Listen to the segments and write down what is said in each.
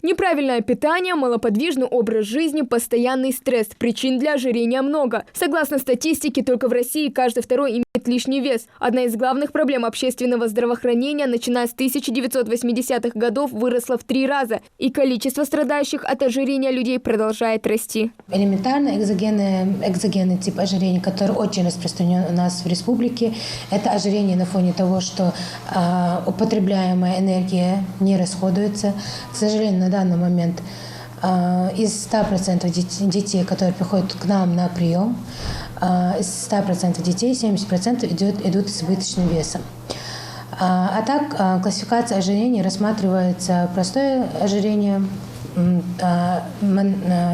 Неправильное питание, малоподвижный образ жизни, постоянный стресс. Причин для ожирения много. Согласно статистике, только в России каждый второй имеет лишний вес. Одна из главных проблем общественного здравоохранения, начиная с 1980-х годов, выросла в 3 раза. И количество страдающих от ожирения людей продолжает расти. Элементарно экзогенный тип ожирения, который очень распространен у нас в республике, это ожирение на фоне того, что употребляемая энергия не расходуется. К сожалению, на данный момент из 100% детей, которые приходят к нам на прием, из 100% детей 70% идут с избыточным весом. А так, классификация ожирения рассматривается простое ожирение,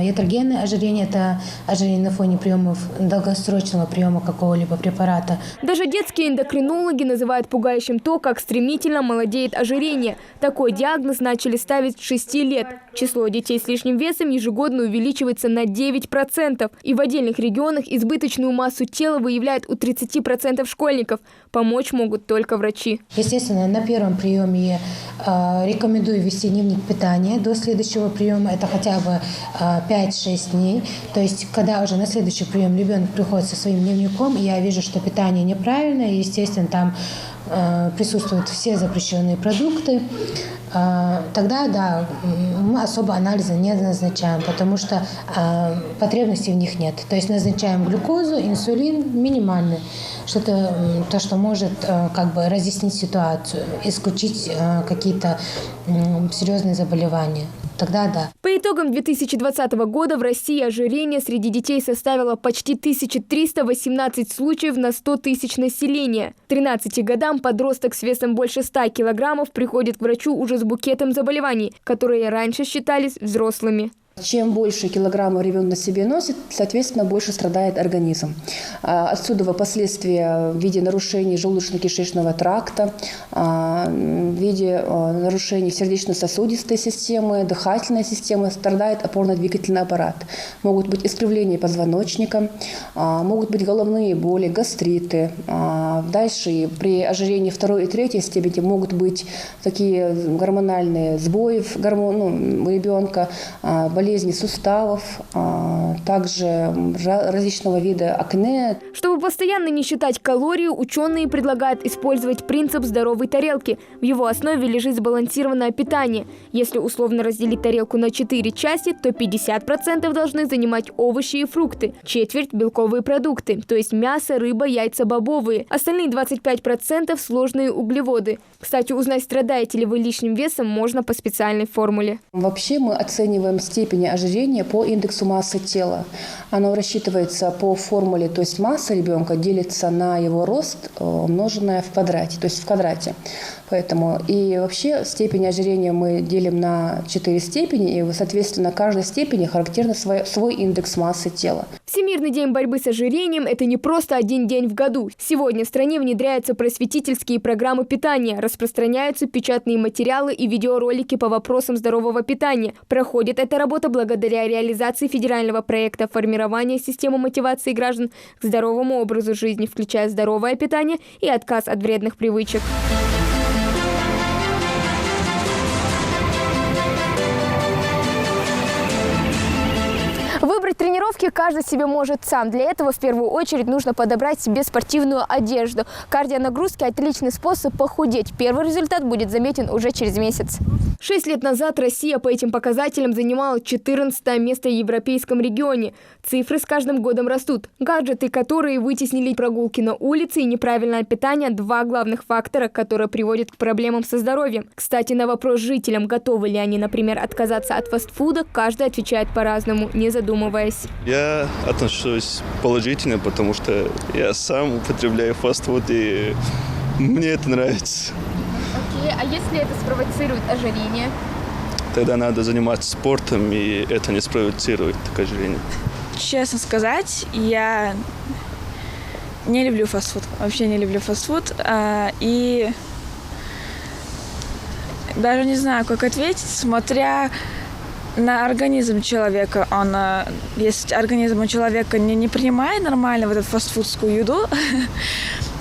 ятрогенное ожирение – это ожирение на фоне долгосрочного приема какого-либо препарата. Даже детские эндокринологи называют пугающим то, как стремительно молодеет ожирение. Такой диагноз начали ставить с 6 лет. Число детей с лишним весом ежегодно увеличивается на 9%. И в отдельных регионах избыточную массу тела выявляют у 30% школьников. Помочь могут только врачи. Естественно, на первом приеме рекомендую вести дневник питания до следующего приема. Это хотя бы 5-6 дней. То есть, когда уже на следующий прием ребенок приходит со своим дневником, я вижу, что питание неправильное, и, естественно, там присутствуют все запрещенные продукты, тогда, да, мы особо анализа не назначаем, потому что потребностей в них нет. То есть назначаем глюкозу, инсулин минимальный, то, что может как бы разъяснить ситуацию, исключить какие-то серьезные заболевания. Тогда да. По итогам 2020 года в России ожирение среди детей составило почти 1318 случаев на 100 тысяч населения. К 13 годам подросток с весом больше 100 килограммов приходит к врачу уже с букетом заболеваний, которые раньше считались взрослыми. Чем больше килограммов ребенок на себе носит, соответственно, больше страдает организм. Отсюда последствия в виде нарушений желудочно-кишечного тракта, в виде нарушений сердечно-сосудистой системы, дыхательной системы, страдает опорно-двигательный аппарат. Могут быть искривления позвоночника, могут быть головные боли, гастриты. Дальше при ожирении 2 и 3 степени могут быть такие гормональные сбои у ребенка, болезни суставов, также различного вида акне. Чтобы постоянно не считать калории, ученые предлагают использовать принцип здоровой тарелки. В его основе лежит сбалансированное питание. Если условно разделить тарелку на 4 части, то 50% должны занимать овощи и фрукты, четверть – белковые продукты, то есть мясо, рыба, яйца бобовые. Остальные 25% – сложные углеводы. Кстати, узнать, страдаете ли вы лишним весом, можно по специальной формуле. Вообще мы оцениваем степень ожирения по индексу массы тела. Оно рассчитывается по формуле, то есть масса ребенка делится на его рост, умноженное в квадрате, то есть в квадрате. Поэтому и вообще степень ожирения мы делим на 4 степени, и, соответственно, каждой степени характерно свой индекс массы тела. Всемирный день борьбы с ожирением – это не просто один день в году. Сегодня в стране внедряются просветительские программы питания, распространяются печатные материалы и видеоролики по вопросам здорового питания. Проходит эта работа благодаря реализации федерального проекта формирования системы мотивации граждан к здоровому образу жизни, включая здоровое питание и отказ от вредных привычек. Выбрать тренировки каждый себе может сам. Для этого в первую очередь нужно подобрать себе спортивную одежду. Кардионагрузки – отличный способ похудеть. Первый результат будет заметен уже через месяц. 6 лет назад Россия по этим показателям занимала 14 место в европейском регионе. Цифры с каждым годом растут. Гаджеты, которые вытеснили прогулки на улице, и неправильное питание – 2 главных фактора, которые приводят к проблемам со здоровьем. Кстати, на вопрос жителям, готовы ли они, например, отказаться от фастфуда, каждый отвечает по-разному, не задумываясь. Я отношусь положительно, потому что я сам употребляю фастфуд, и мне это нравится. Окей, а если это спровоцирует ожирение? Тогда надо заниматься спортом, и это не спровоцирует такое ожирение. Честно сказать, я не люблю фастфуд. Вообще не люблю фастфуд. И даже не знаю, как ответить, смотря на организм человека. Если организм у человека не принимает нормально вот эту фастфудскую еду,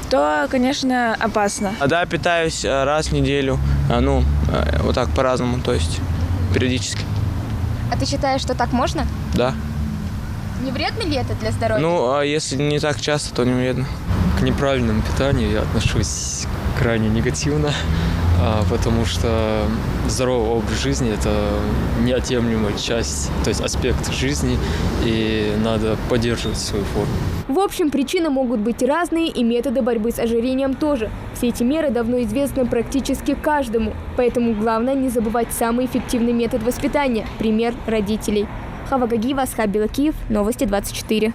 то, конечно, опасно. Да, питаюсь раз в неделю, вот так по-разному, то есть периодически. А ты считаешь, что так можно? Да. Не вредно ли это для здоровья? Ну, а если не так часто, то не вредно. К неправильному питанию я отношусь крайне негативно, потому что здоровый образ жизни – это неотъемлемая часть, то есть аспект жизни, и надо поддерживать свою форму. В общем, причины могут быть разные, и методы борьбы с ожирением тоже. Все эти меры давно известны практически каждому. Поэтому главное не забывать самый эффективный метод воспитания – пример родителей. Хава Гагиева, Асхаб Белакиев, Новости 24.